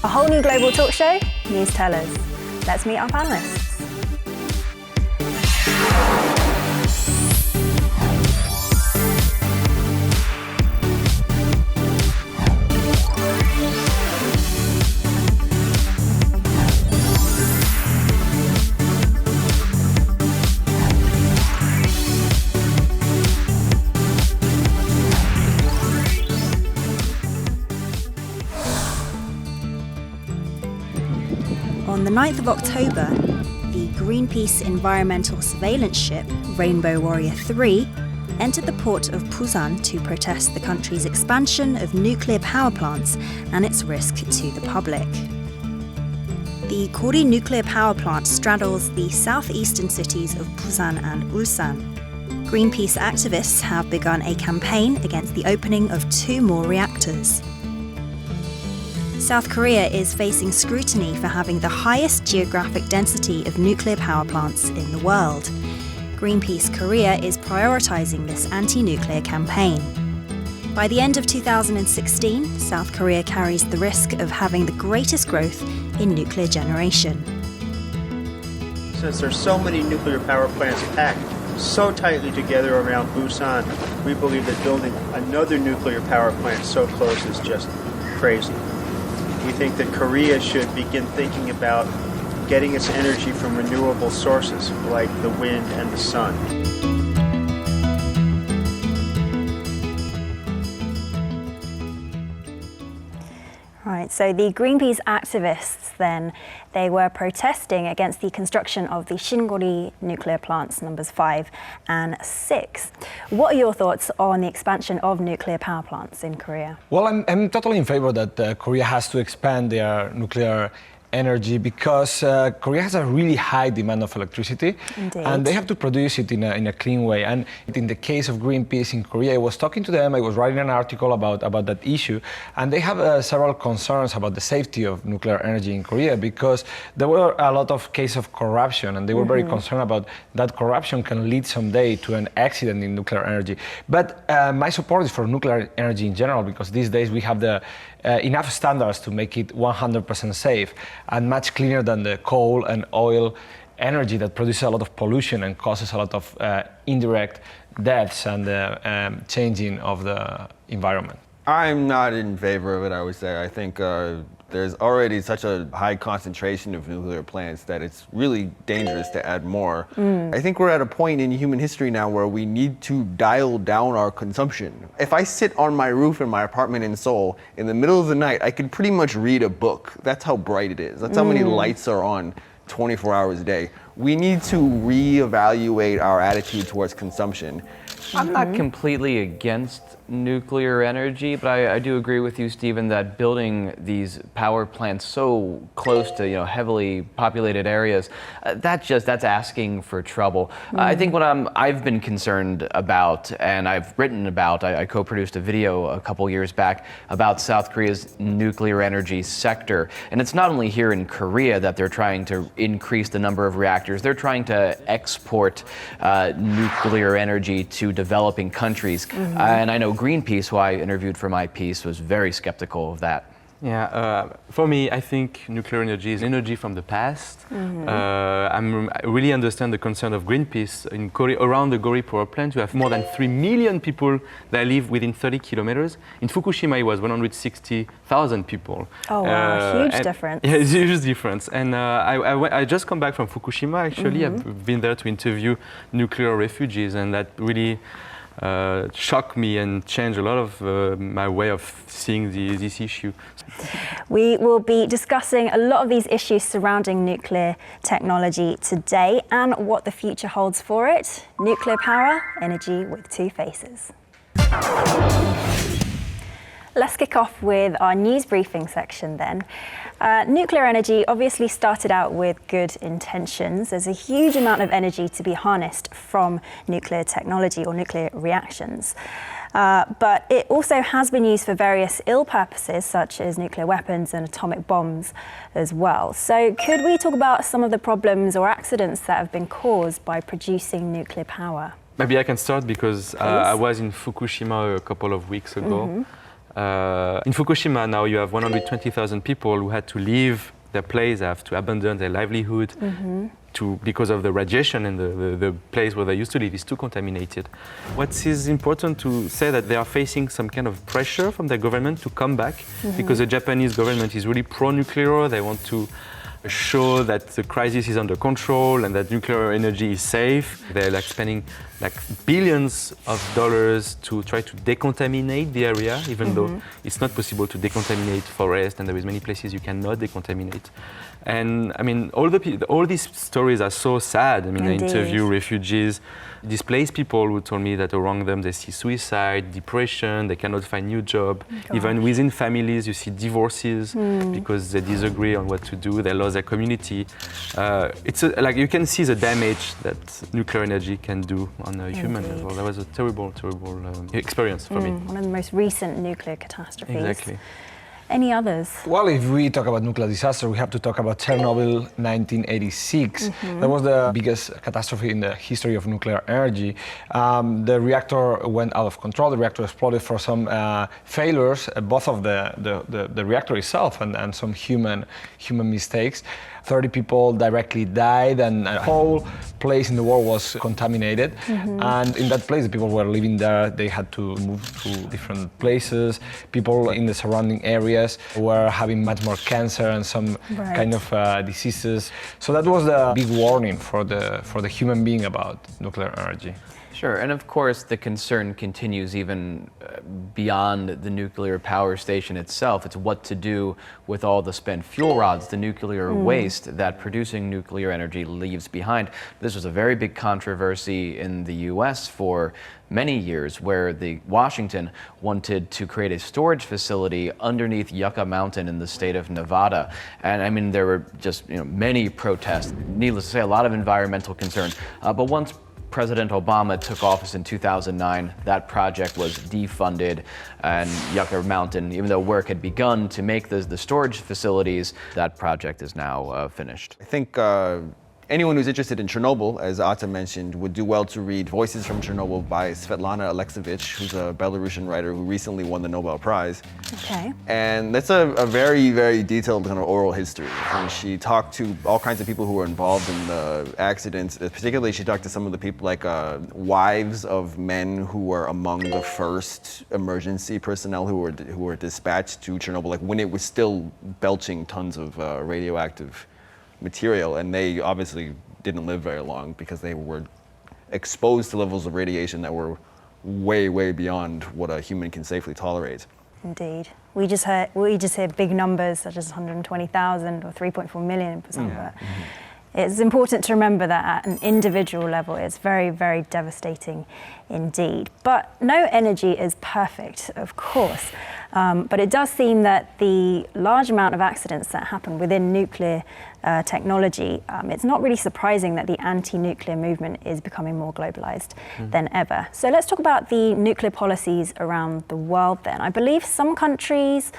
A whole new global talk show, Newstellers. Let's meet our panelists. On the 9th of October, the Greenpeace environmental surveillance ship, Rainbow Warrior 3, entered the port of Busan to protest the country's expansion of nuclear power plants and its risk to the public. The Kori nuclear power plant straddles the southeastern cities of Busan and Ulsan. Greenpeace activists have begun a campaign against the opening of 2 more reactors. South Korea is facing scrutiny for having the highest geographic density of nuclear power plants in the world. Greenpeace Korea is prioritizing this anti-nuclear campaign. By the end of 2016, South Korea carries the risk of having the greatest growth in nuclear generation. Since there's so many nuclear power plants packed so tightly together around Busan, we believe that building another nuclear power plant so close is just crazy. We think that Korea should begin thinking about getting its energy from renewable sources like the wind and the sun. Right, so the Greenpeace activists then, they were protesting against the construction of the Shingori nuclear plants numbers 5 and 6. What are your thoughts on the expansion of nuclear power plants in Korea? Well, I'm totally in favor that Korea has to expand their nuclear energy because Korea has a really high demand of electricity. Indeed. And they have to produce it in a clean way. And in the case of Greenpeace in Korea, I was talking to them, I was writing an article about that issue, and they have several concerns about the safety of nuclear energy in Korea because there were a lot of cases of corruption, and they were very concerned about that corruption can lead someday to an accident in nuclear energy. But my support is for nuclear energy in general because these days we have the enough standards to make it 100% safe and much cleaner than the coal and oil energy that produces a lot of pollution and causes a lot of indirect deaths and changing of the environment. I'm not in favor of it, I would say. I think there's already such a high concentration of nuclear plants that it's really dangerous to add more. I think we're at a point in human history now where we need to dial down our consumption. If I sit on my roof in my apartment in Seoul, in the middle of the night, I can pretty much read a book. That's how bright it is. That's how many lights are on 24 hours a day. We need to reevaluate our attitude towards consumption. I'm not completely against nuclear energy, but I do agree with you, Stephen, that building these power plants so close to heavily populated areas, that's asking for trouble. I think what I've been concerned about, and I've written about, I co-produced a video a couple years back about South Korea's nuclear energy sector, and it's not only here in Korea that they're trying to increase the number of reactors, they're trying to export nuclear energy to developing countries, and I know Greenpeace, who I interviewed for my piece, was very skeptical of that. Yeah, for me, I think nuclear energy is energy from the past. I really understand the concern of Greenpeace. In Korea, around the Gori power plant, you have more than 3 million people that live within 30 kilometers. In Fukushima, it was 160,000 people. Oh, wow, huge difference. Yeah, it's a huge difference. And I just come back from Fukushima, actually. I've been there to interview nuclear refugees, and that really shocked me and changed a lot of my way of seeing this issue. We will be discussing a lot of these issues surrounding nuclear technology today and what the future holds for it. Nuclear power, energy with 2 faces. Let's kick off with our news briefing section then. Nuclear energy obviously started out with good intentions. There's a huge amount of energy to be harnessed from nuclear technology or nuclear reactions. But it also has been used for various ill purposes, such as nuclear weapons and atomic bombs as well. So could we talk about some of the problems or accidents that have been caused by producing nuclear power? Maybe I can start because I was in Fukushima a couple of weeks ago. In Fukushima now you have 120,000 people who had to leave their place, have to abandon their livelihood because of the radiation, and the place where they used to live is too contaminated. What is important to say that they are facing some kind of pressure from their government to come back, because the Japanese government is really pro-nuclear. They want to show that the crisis is under control and that nuclear energy is safe. They're like spending like billions of dollars to try to decontaminate the area, even though it's not possible to decontaminate forest, and there is many places you cannot decontaminate. And I mean, all these stories are so sad. I mean, I interview refugees, displaced people who told me that around them they see suicide, depression, they cannot find new job. Even within families, you see divorces because they disagree on what to do. They lost their community. It's like you can see the damage that nuclear energy can do on a human level. That was a terrible, terrible experience for me. One of the most recent nuclear catastrophes. Exactly. Any others? Well, if we talk about nuclear disaster, we have to talk about Chernobyl 1986. That was the biggest catastrophe in the history of nuclear energy. The reactor went out of control. The reactor exploded for some failures, both of the reactor itself and some human mistakes. 30 people directly died, and a whole place in the world was contaminated. And in that place, the people who were living there, they had to move to different places. People in the surrounding areas were having much more cancer and some kind of diseases. So that was the big warning for the human being about nuclear energy. Sure, and of course the concern continues even beyond the nuclear power station itself. It's what to do with all the spent fuel rods, the nuclear waste that producing nuclear energy leaves behind. This was a very big controversy in the US for many years, where Washington wanted to create a storage facility underneath Yucca Mountain in the state of Nevada. And I mean, there were just many protests, needless to say, a lot of environmental concern. But once President Obama took office in 2009, that project was defunded, and Yucca Mountain, even though work had begun to make the storage facilities, that project is now finished. I think anyone who's interested in Chernobyl, as Ata mentioned, would do well to read Voices from Chernobyl by Svetlana Alexievich, who's a Belarusian writer who recently won the Nobel Prize. Okay. And that's a very, very detailed kind of oral history. And she talked to all kinds of people who were involved in the accidents. Particularly, she talked to some of the people, like wives of men who were among the first emergency personnel who were dispatched to Chernobyl, like when it was still belching tons of radioactive material, and they obviously didn't live very long because they were exposed to levels of radiation that were way, way beyond what a human can safely tolerate. Indeed. We just hear big numbers such as 120,000 or 3.4 million in Busan. But it's important to remember that at an individual level, it's very, very devastating indeed. But no energy is perfect, of course. But it does seem that the large amount of accidents that happen within nuclear technology, it's not really surprising that the anti-nuclear movement is becoming more globalized than ever. So let's talk about the nuclear policies around the world then. I believe some countries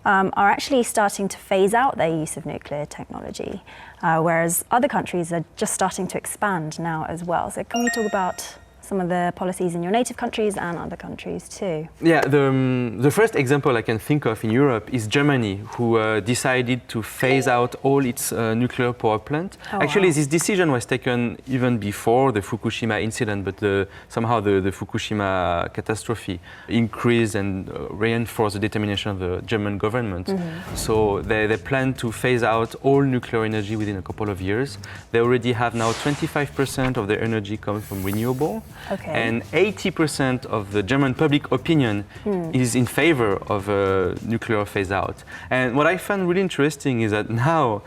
are actually starting to phase out their use of nuclear technology, whereas other countries are just starting to expand now as well. So can we talk about some of the policies in your native countries and other countries too? Yeah, the first example I can think of in Europe is Germany, who decided to phase out all its nuclear power plant. Actually, this decision was taken even before the Fukushima incident, but somehow the Fukushima catastrophe increased and reinforced the determination of the German government. So they plan to phase out all nuclear energy within a couple of years. They already have now 25% of their energy coming from renewable. Okay. And 80% of the German public opinion is in favor of a nuclear phase out. And what I find really interesting is that now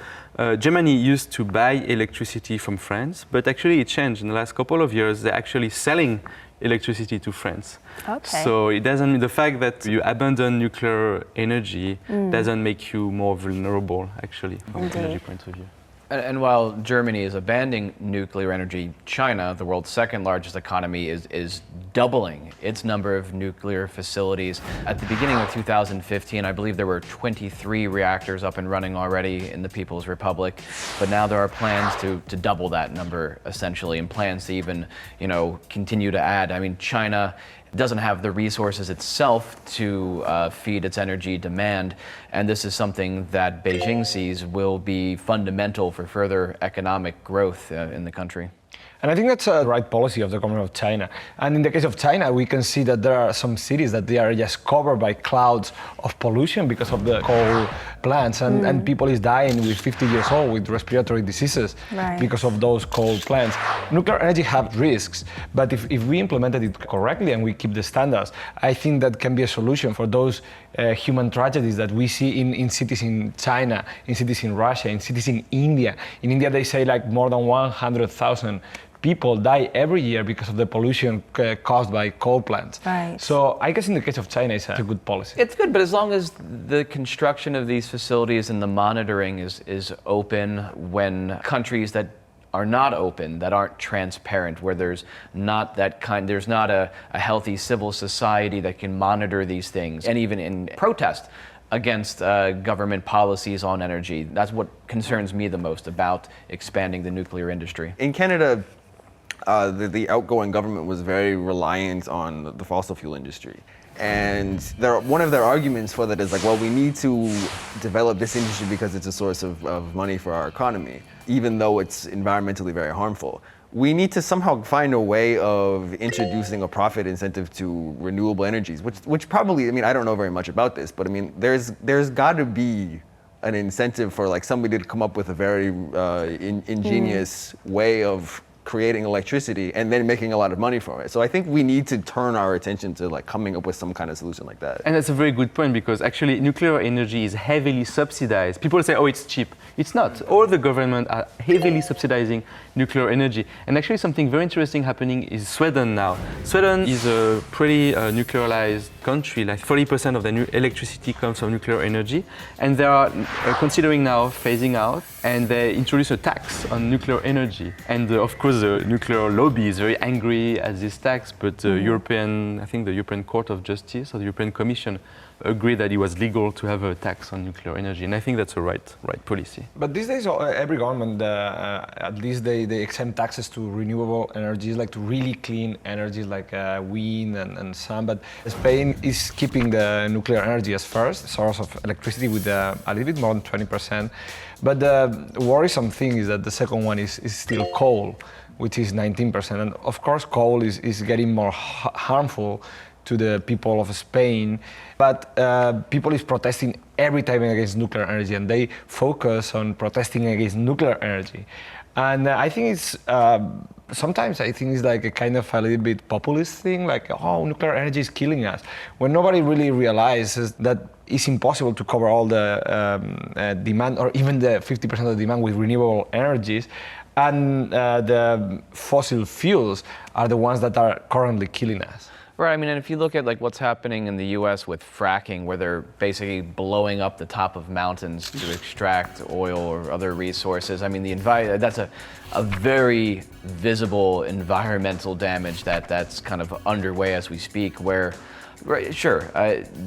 Germany used to buy electricity from France, but actually it changed. In the last couple of years, they're actually selling electricity to France. Okay. So it doesn't, the fact that you abandon nuclear energy doesn't make you more vulnerable, actually, from an energy point of view. And while Germany is abandoning nuclear energy, China, the world's second largest economy, is doubling its number of nuclear facilities. At the beginning of 2015, I believe there were 23 reactors up and running already in the People's Republic, but now there are plans to double that number essentially, and plans to even, continue to add. I mean, China doesn't have the resources itself to feed its energy demand. And this is something that Beijing sees will be fundamental for further economic growth in the country. And I think that's the right policy of the government of China. And in the case of China, we can see that there are some cities that they are just covered by clouds of pollution because of the coal plants. And people is dying with 50 years old with respiratory diseases because of those coal plants. Nuclear energy have risks, but if we implemented it correctly and we keep the standards, I think that can be a solution for those human tragedies that we see in cities in China, in cities in Russia, in cities in India. In India, they say like more than 100,000 people die every year because of the pollution caused by coal plants. Right. So I guess in the case of China, it's a good policy. It's good, but as long as the construction of these facilities and the monitoring is open, when countries that are not open, that aren't transparent, where there's not a healthy civil society that can monitor these things, and even in protest against government policies on energy. That's what concerns me the most about expanding the nuclear industry. In Canada, the outgoing government was very reliant on the fossil fuel industry. And one of their arguments for that is like, well, we need to develop this industry because it's a source of money for our economy, even though it's environmentally very harmful. We need to somehow find a way of introducing a profit incentive to renewable energies, which probably, I mean, I don't know very much about this, but I mean, there's got to be an incentive for like somebody to come up with a very ingenious way of creating electricity and then making a lot of money from it. So I think we need to turn our attention to like coming up with some kind of solution like that. And that's a very good point, because actually nuclear energy is heavily subsidized. People say, oh, it's cheap. It's not. All the government are heavily subsidizing nuclear energy. And actually something very interesting happening is Sweden now. Sweden is a pretty nuclearized country, like 40% of the new electricity comes from nuclear energy. And they are considering now phasing out, and they introduce a tax on nuclear energy. And of course, the nuclear lobby is very angry at this tax, but the European Court of Justice or the European Commission agreed that it was legal to have a tax on nuclear energy, and I think that's a right policy. But these days, every government, at least they exempt taxes to renewable energies, like to really clean energies like wind and sun. But Spain is keeping the nuclear energy as first source of electricity with a little bit more than 20%. But the worrisome thing is that the second one is still coal, which is 19%. And of course, coal is getting more harmful to the people of Spain, but people is protesting every time against nuclear energy, and they focus on protesting against nuclear energy. And I think it's, sometimes I think it's like a little bit populist thing, like, oh, nuclear energy is killing us, when nobody really realizes that it's impossible to cover all the demand, or even the 50% of the demand with renewable energies. And the fossil fuels are the ones that are currently killing us. Right, I mean, and if you look at like what's happening in the US with fracking, where they're basically blowing up the top of mountains to extract oil or other resources, I mean, that's a very visible environmental damage that's kind of underway as we speak, where, sure,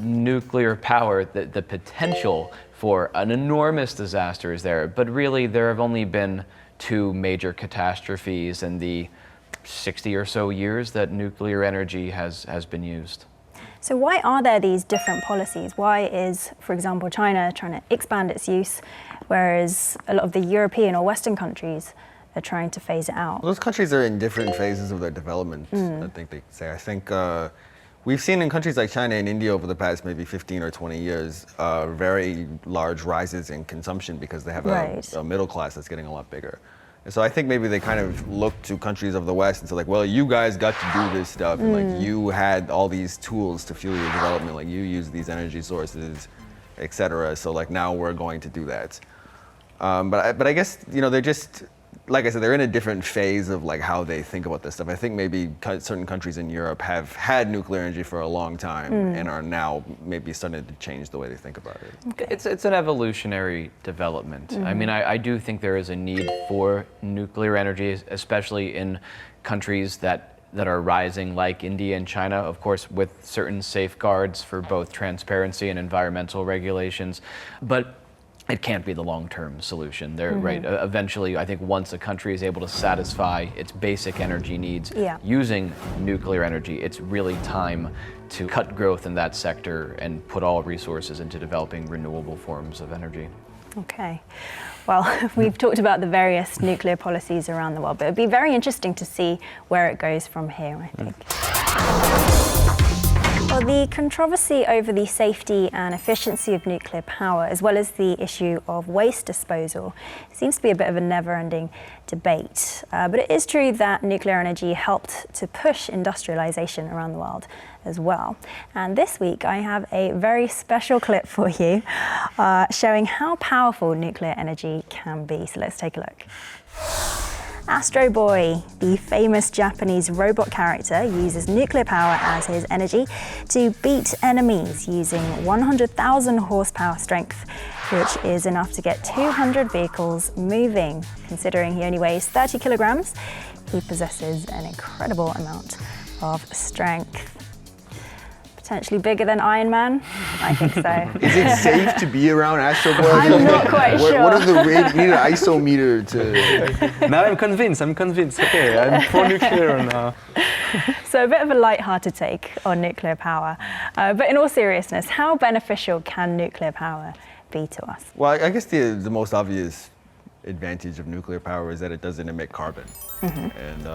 nuclear power, the potential for an enormous disaster is there, but really there have only been 2 major catastrophes in the 60 or so years that nuclear energy has been used. So why are there these different policies? Why is, for example, China trying to expand its use, whereas a lot of the European or Western countries are trying to phase it out? Those countries are in different phases of their development, I think they say. I think we've seen in countries like China and India over the past maybe 15 or 20 years, very large rises in consumption because they have a middle class that's getting a lot bigger. And so I think maybe they kind of look to countries of the West and say like, well, you guys got to do this stuff, and like you had all these tools to fuel your development, like you use these energy sources, et cetera. So like now we're going to do that. But I guess, you know, they're just, like I said, they're in a different phase of like how they think about this stuff. I think maybe certain countries in Europe have had nuclear energy for a long time and are now maybe starting to change the way they think about it. Okay. It's an evolutionary development. I mean, I do think there is a need for nuclear energy, especially in countries that are rising like India and China, of course, with certain safeguards for both transparency and environmental regulations. But it can't be the long-term solution. Right. Eventually, I think once a country is able to satisfy its basic energy needs using nuclear energy, it's really time to cut growth in that sector and put all resources into developing renewable forms of energy. Okay. Well, we've talked about the various nuclear policies around the world, but it'd be very interesting to see where it goes from here, I think. Well, the controversy over the safety and efficiency of nuclear power, as well as the issue of waste disposal, seems to be a bit of a never-ending debate. But it is true that nuclear energy helped to push industrialization around the world as well. And this week, I have a very special clip for you showing how powerful nuclear energy can be. So let's take a look. Astro Boy, the famous Japanese robot character, uses nuclear power as his energy to beat enemies using 100,000 horsepower strength, which is enough to get 200 vehicles moving. Considering he only weighs 30 kilograms, he possesses an incredible amount of strength. Potentially bigger than Iron Man? I think so. Is it safe to be around Astro Boy? I'm not quite sure. What are the rate? Need an isometer to. Now I'm convinced. Okay, I'm pro-nuclear now. So a bit of a light-hearted take on nuclear power. But in all seriousness, how beneficial can nuclear power be to us? Well, I guess the most obvious advantage of nuclear power is that it doesn't emit carbon. And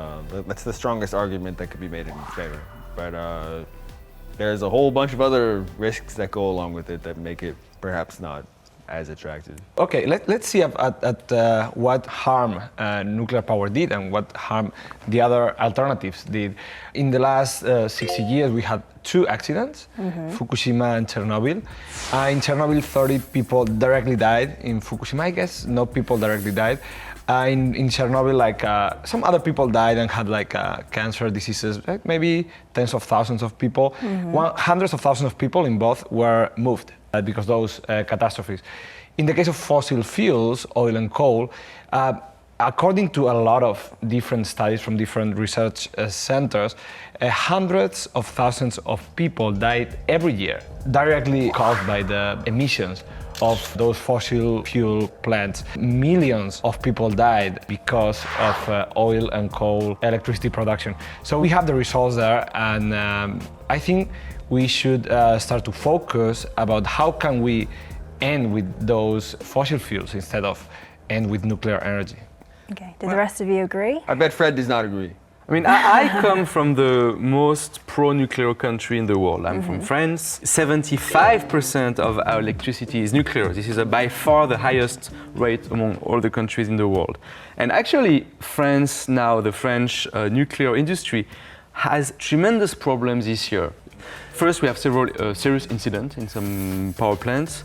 that's the strongest argument that could be made in its favor. But there's a whole bunch of other risks that go along with it that make it perhaps not as attractive. Okay, let's see at what harm nuclear power did and what harm the other alternatives did. In the last 60 years, we had 2 accidents, Fukushima and Chernobyl. In Chernobyl, 30 people directly died. In Fukushima, I guess, no people directly died. In Chernobyl, some other people died and had cancer diseases, maybe tens of thousands of people. Hundreds of thousands of people in both were moved because of those catastrophes. In the case of fossil fuels, oil and coal, according to a lot of different studies from different research centers, hundreds of thousands of people died every year, directly caused by the emissions of those fossil fuel plants. Millions of people died because of oil and coal electricity production. So we have the results there, and I think we should start to focus about how can we end with those fossil fuels instead of end with nuclear energy. Okay, do the rest of you agree? I bet Fred does not agree. I mean, I come from the most pro-nuclear country in the world. I'm from France. 75% of our electricity is nuclear. This is by far the highest rate among all the countries in the world. And actually, France now, the French nuclear industry, has tremendous problems this year. First, we have several serious incidents in some power plants.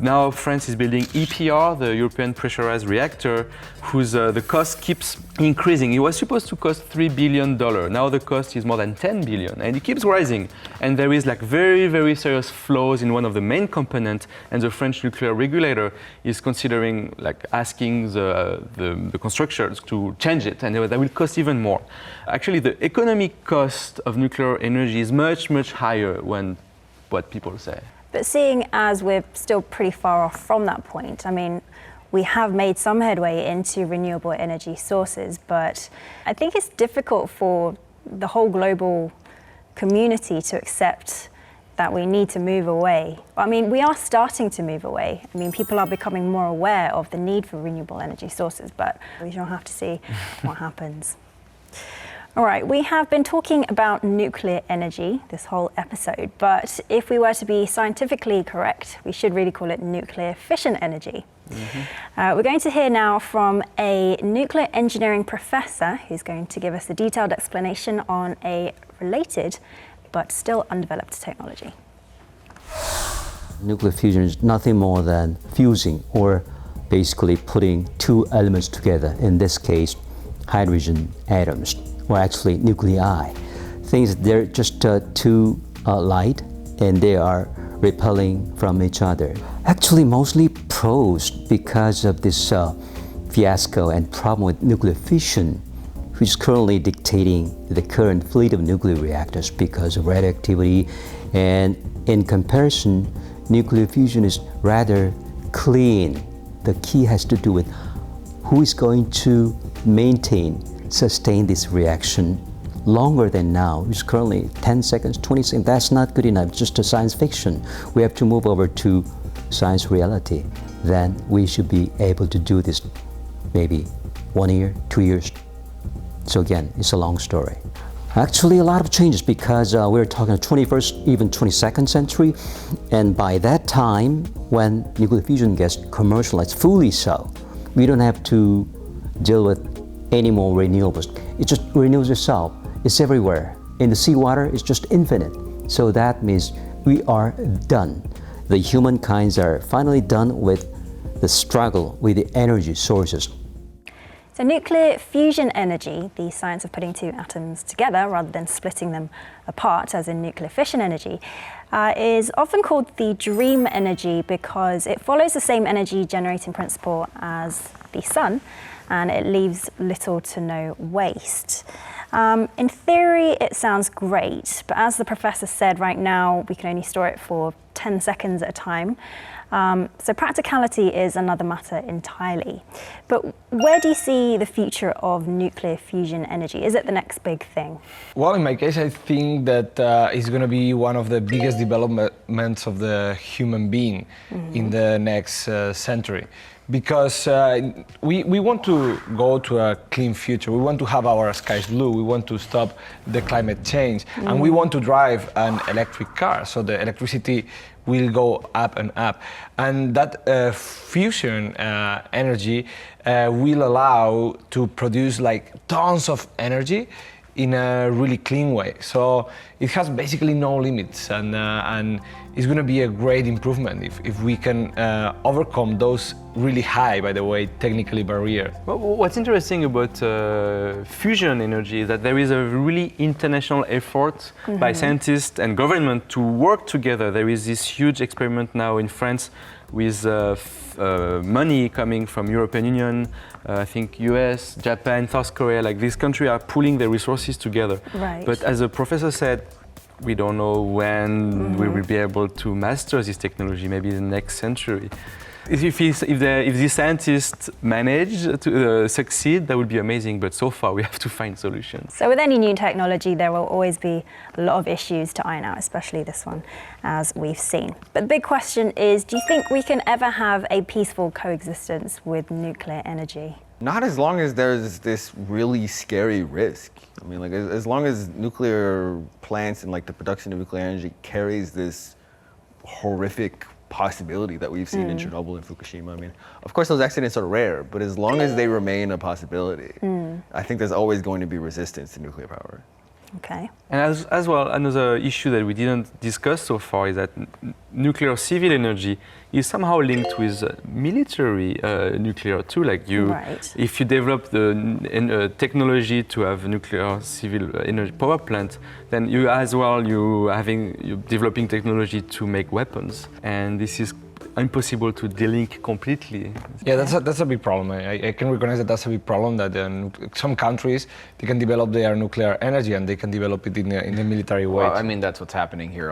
Now France is building EPR, the European pressurized reactor, whose the cost keeps increasing. It was supposed to cost $3 billion. Now the cost is more than $10 billion, and it keeps rising. And there is very, very serious flaws in one of the main components, and the French nuclear regulator is considering asking the constructors to change it, and that will cost even more. Actually, the economic cost of nuclear energy is much, much higher than what people say. But seeing as we're still pretty far off from that point, I mean, we have made some headway into renewable energy sources, but I think it's difficult for the whole global community to accept that we need to move away. I mean, we are starting to move away. I mean, people are becoming more aware of the need for renewable energy sources, but we shall have to see what happens. All right, we have been talking about nuclear energy this whole episode, but if we were to be scientifically correct, we should really call it nuclear fission energy. We're going to hear now from a nuclear engineering professor who's going to give us a detailed explanation on a related but still undeveloped technology. Nuclear fusion is nothing more than fusing, or basically putting 2 elements together, in this case, hydrogen atoms, or actually nuclei. Things, they're just 2 light, and they are repelling from each other. Actually, mostly pros, because of this fiasco and problem with nuclear fission, which is currently dictating the current fleet of nuclear reactors because of radioactivity. And in comparison, nuclear fusion is rather clean. The key has to do with who is going to maintain, sustain this reaction longer than now. It's currently 10 seconds, 20 seconds. That's not good enough, just a science fiction. We have to move over to science reality. Then we should be able to do this maybe 1 year, 2 years. So again, it's a long story. Actually, a lot of changes because we're talking 21st, even 22nd century. And by that time, when nuclear fusion gets commercialized fully so, we don't have to deal with any more renewables. It just renews itself. It's everywhere. In the seawater, it's just infinite. So that means we are done. The humankinds are finally done with the struggle with the energy sources. So nuclear fusion energy, the science of putting two atoms together rather than splitting them apart, as in nuclear fission energy, is often called the dream energy because it follows the same energy generating principle as the sun, and it leaves little to no waste. In theory, it sounds great, but as the professor said, right now we can only store it for 10 seconds at a time. So practicality is another matter entirely. But where do you see the future of nuclear fusion energy? Is it the next big thing? Well, in my case, I think that it's going to be one of the biggest developments of the human being in the next century. Because we want to go to a clean future. We want to have our skies blue. We want to stop the climate change. And we want to drive an electric car. So the electricity will go up and up. And that fusion energy will allow to produce like tons of energy in a really clean way. So it has basically no limits, and it's going to be a great improvement if we can overcome those really high, by the way, technically barriers. Well, what's interesting about fusion energy is that there is a really international effort by scientists and government to work together. There is this huge experiment now in France with money coming from European Union, I think US, Japan, South Korea, like these countries are pooling their resources together. Right. But as the professor said, we don't know when we will be able to master this technology, maybe in the next century. If the scientists manage to succeed, that would be amazing, but so far we have to find solutions. So with any new technology, there will always be a lot of issues to iron out, especially this one, as we've seen. But the big question is, do you think we can ever have a peaceful coexistence with nuclear energy? Not as long as there's this really scary risk. I mean, like as long as nuclear plants and like the production of nuclear energy carries this horrific possibility that we've seen in Chernobyl and Fukushima. I mean, of course those accidents are rare, but as long as they remain a possibility, I think there's always going to be resistance to nuclear power. Okay. And as well, another issue that we didn't discuss so far is that nuclear civil energy is somehow linked with military nuclear too. Like if you develop the technology to have nuclear civil energy power plant, then you're developing technology to make weapons, and this is impossible to delink completely. Yeah, that's a big problem. I can recognize that that's a big problem, that some countries, they can develop their nuclear energy and they can develop it in a military way. Well, I mean, that's what's happening here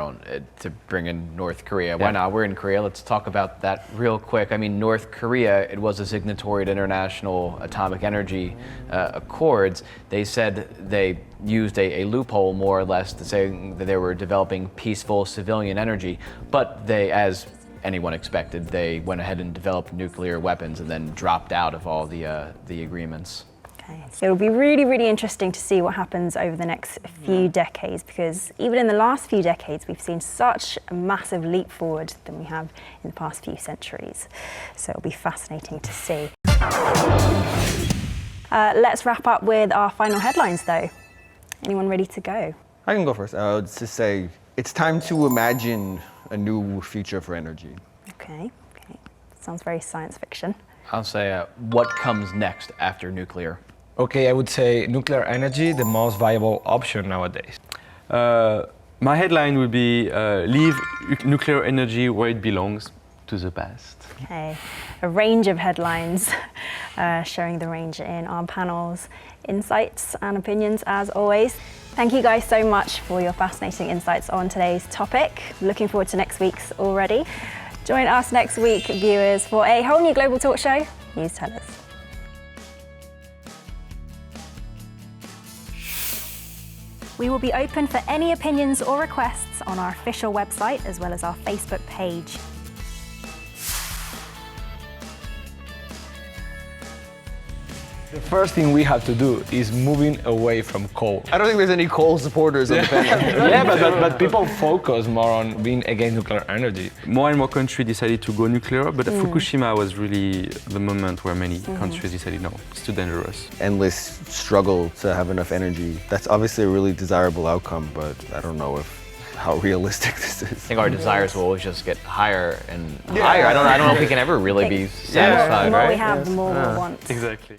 to bring in North Korea. Why not? We're in Korea. Let's talk about that real quick. I mean, North Korea, it was a signatory to International Atomic Energy Accords. They said they used a loophole, more or less, to say that they were developing peaceful civilian energy, but they, as anyone expected, they went ahead and developed nuclear weapons and then dropped out of all the agreements. Okay, so it'll be really, really interesting to see what happens over the next few decades, because even in the last few decades, we've seen such a massive leap forward than we have in the past few centuries. So it'll be fascinating to see. Let's wrap up with our final headlines, though. Anyone ready to go? I can go first. I would just say it's time to imagine a new future for energy. Okay. Sounds very science fiction. I'll say, what comes next after nuclear? Okay, I would say nuclear energy, the most viable option nowadays. My headline would be leave nuclear energy where it belongs, to the past. Okay, a range of headlines showing the range in our panel's insights and opinions as always. Thank you guys so much for your fascinating insights on today's topic. Looking forward to next week's already. Join us next week, viewers, for a whole new global talk show, Newstellers. We will be open for any opinions or requests on our official website as well as our Facebook page. The first thing we have to do is moving away from coal. I don't think there's any coal supporters on the panel. Yeah, but people focus more on being against nuclear energy. More and more countries decided to go nuclear, but Fukushima was really the moment where many countries decided, no, it's too dangerous. Endless struggle to have enough energy. That's obviously a really desirable outcome, but I don't know how realistic this is. I think our desires will always just get higher and higher. I don't know if we can ever really be satisfied, The more right? we have, the more we'll want. Exactly.